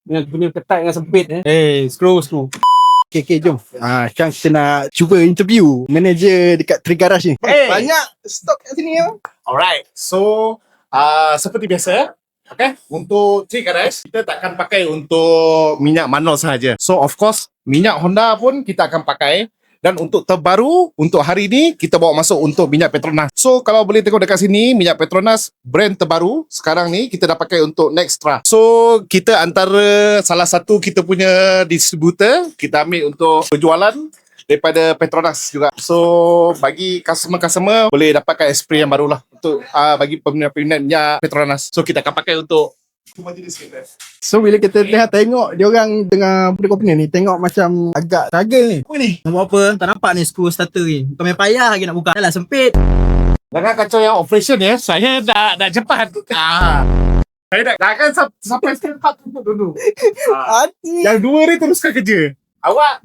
Dengan punya ketat dengan sempit screw. Okay, jom. Sekarang kita nak cuba interview manager dekat Tree Garage ni. Banyak stok kat sini ya. Alright, so seperti biasa, okay, untuk Tree Garage kita takkan pakai untuk minyak manual sahaja. So of course, minyak Honda pun kita akan pakai. Dan untuk terbaru, untuk hari ni kita bawa masuk untuk minyak Petronas. So kalau boleh tengok dekat sini, minyak Petronas brand terbaru sekarang ni kita dah pakai untuk Nextra. So kita antara salah satu kita punya distributor, kita ambil untuk berjualan daripada Petronas juga. So bagi customer-customer boleh dapatkan spray yang baru lah untuk bagi peminat-peminat minyak Petronas. So kita akan pakai untuk So bila kita tengok dia orang dengan budak company ni, tengok macam agak struggle ni. Apa ni? Nak buat apa? Tak nampak ni screw starter ni. Bukan main payah lagi nak buka. Dah lah sempit. Jangan kacau yang operation ya. Saya dah cepat. Saya dah akan sampai step 4 dulu. Yang dua ni teruskan kerja. Awak